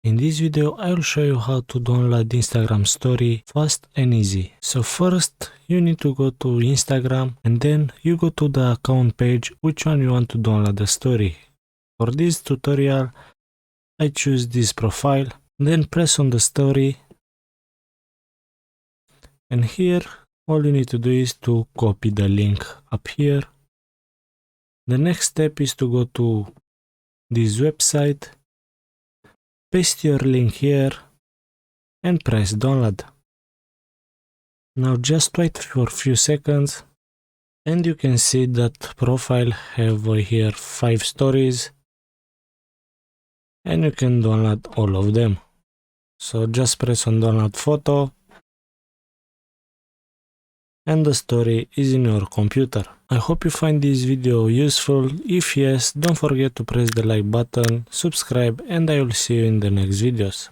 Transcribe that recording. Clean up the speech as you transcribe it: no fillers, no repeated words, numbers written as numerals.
In this video, I will show you how to download Instagram story fast and easy. So first, you need to go to Instagram and then you go to the account page, which one you want to download the story. For this tutorial, I choose this profile, then press on the story. And here, all you need to do is to copy the link up here. The next step is to go to this website, paste your link here and press download. Now just wait for a few seconds and you can see that profile have here 5 stories and you can download all of them. So just press on download photo and the story is in your computer. I hope you find this video useful. If yes, don't forget to press the like button, subscribe, and I will see you in the next videos.